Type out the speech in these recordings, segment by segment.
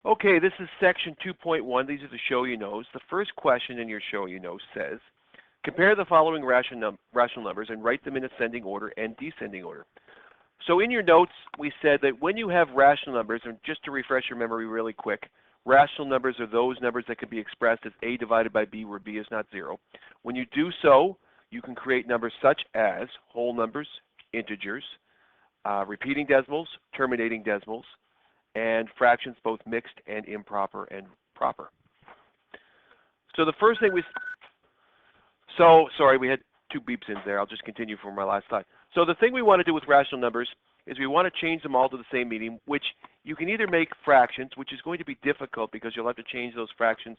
Okay, this is section 2.1. These are the show you knows. The first question in your show you know says, compare the following rational numbers and write them in ascending order and descending order. So in your notes, we said that when you have rational numbers, and just to refresh your memory really quick, rational numbers are those numbers that can be expressed as a divided by b, where b is not 0. When you do so, you can create numbers such as whole numbers, integers, repeating decimals, terminating decimals, and fractions both mixed and improper and proper. So the first thing sorry, we had two beeps in there. I'll just continue from my last slide. So the thing we want to do with rational numbers is we want to change them all to the same meaning, which you can either make fractions, which is going to be difficult because you'll have to change those fractions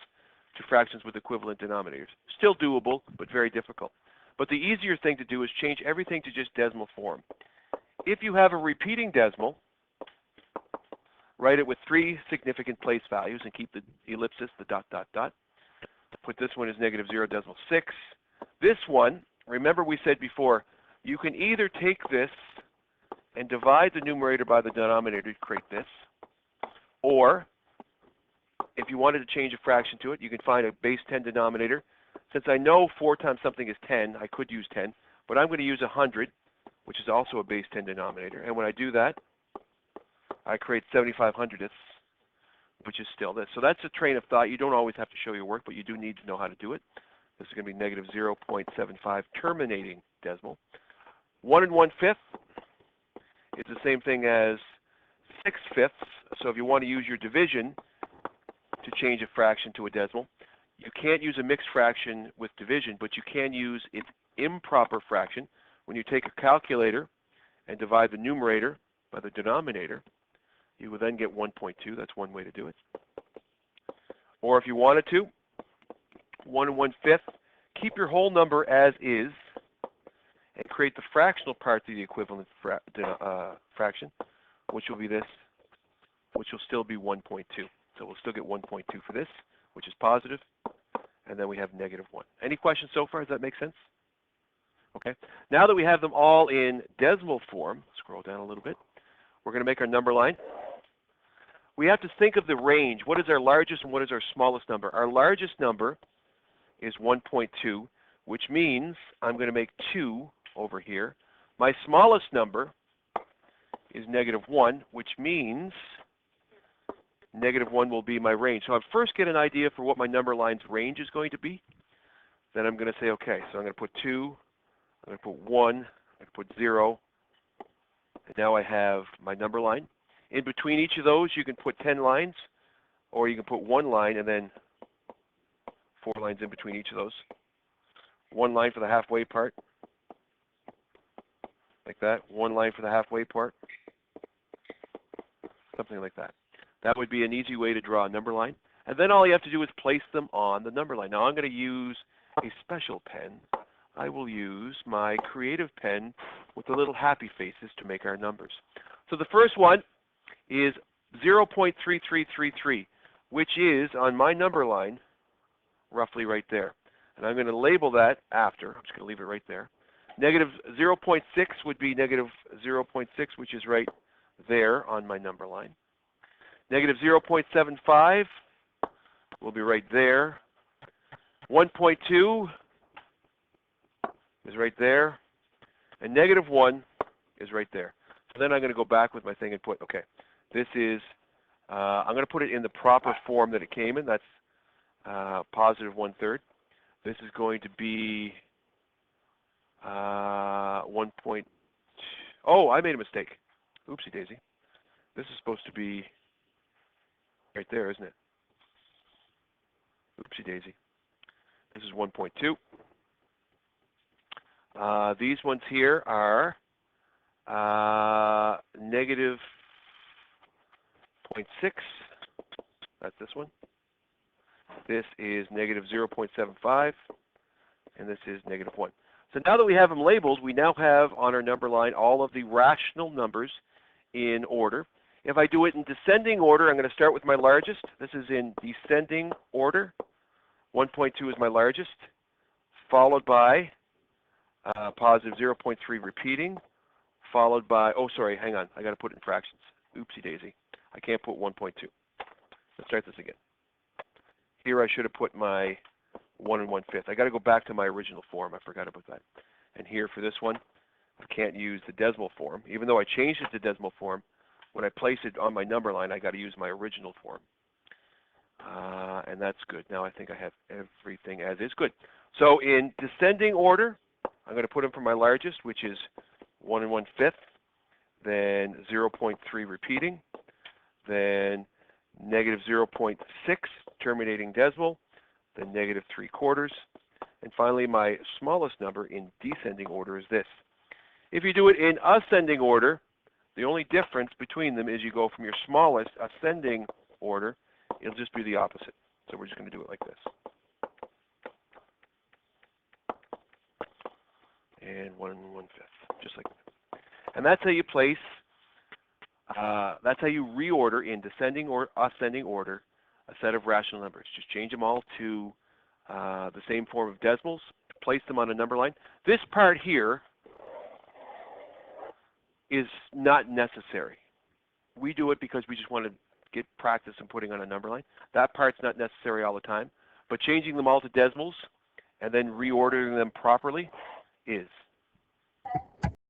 to fractions with equivalent denominators. Still doable, but very difficult. But the easier thing to do is change everything to just decimal form. If you have a repeating decimal, write it with 3 significant place values and keep the ellipsis, the dot, dot, dot. Put this one as -0.6. This one, remember we said before, you can either take this and divide the numerator by the denominator to create this, or if you wanted to change a fraction to it, you can find a base 10 denominator. Since I know 4 times something is 10, I could use 10, but I'm going to use 100, which is also a base 10 denominator. And when I do that, I create 75 hundredths, which is still this. So that's a train of thought. You don't always have to show your work, but you do need to know how to do it. This is going to be -0.75 terminating decimal. 1 1/5 is the same thing as 6/5. So if you want to use your division to change a fraction to a decimal, you can't use a mixed fraction with division, but you can use its improper fraction. When you take a calculator and divide the numerator by the denominator, you will then get 1.2. That's one way to do it. Or if you wanted to, 1 1/5, keep your whole number as is and create the fractional part to the equivalent fraction, which will be this, which will still be 1.2. So we'll still get 1.2 for this, which is positive, and then we have -1. Any questions so far? Does that make sense? Okay. Now that we have them all in decimal form, scroll down a little bit, we're going to make our number line. We have to think of the range. What is our largest and what is our smallest number? Our largest number is 1.2, which means I'm going to make 2 over here. My smallest number is -1, which means -1 will be my range. So I'll first get an idea for what my number line's range is going to be. Then I'm going to say, okay, so I'm going to put 2, I'm going to put 1, I'm going to put 0, and now I have my number line. In between each of those, you can put 10 lines, or you can put 1 line and then 4 lines in between each of those. 1 line for the halfway part, like that. 1 line for the halfway part, something like that. That would be an easy way to draw a number line. And then all you have to do is place them on the number line. Now I'm going to use a special pen. I will use my creative pen with the little happy faces to make our numbers. So the first one is 0.3333, which is on my number line roughly right there. And I'm going to label that after. I'm just going to leave it right there. -0.6 would be -0.6, which is right there on my number line. -0.75 will be right there. 1.2 is right there. And -1 is right there. So then I'm going to go back with my thing and put, okay, this is, I'm going to put it in the proper form that it came in. That's positive 1/3. This is going to be 1. Oh, I made a mistake. Oopsie daisy. This is supposed to be right there, isn't it? Oopsie daisy. This is 1.2. These ones here are -0.6. That's this one. This is -0.75, and this is -1. So now that we have them labeled, we now have on our number line all of the rational numbers in order. If I do it in descending order, I'm going to start with my largest. This is in descending order. 1.2 is my largest, followed by positive 0.3 repeating, followed by, oh, sorry, hang on. I got to put it in fractions. Oopsie daisy. I can't put 1.2. Let's start this again. Here I should have put my 1 1/5. I got to go back to my original form. I forgot about that. And here for this one, I can't use the decimal form. Even though I changed it to decimal form, when I place it on my number line, I got to use my original form. And that's good. Now I think I have everything as is. Good. So in descending order, I'm going to put them for my largest, which is 1 1/5, then 0.3 repeating, then negative 0.6 terminating decimal, then negative 3/4, and finally my smallest number in descending order is this. If you do it in ascending order, the only difference between them is you go from your smallest ascending order, it'll just be the opposite. So we're just going to do it like this. And 1 1/5, just like that. And that's how you place, that's how you reorder in descending or ascending order a set of rational numbers. Just change them all to the same form of decimals, place them on a number line. This part here is not necessary. We do it because we just want to get practice in putting on a number line. That part's not necessary all the time, but changing them all to decimals and then reordering them properly is.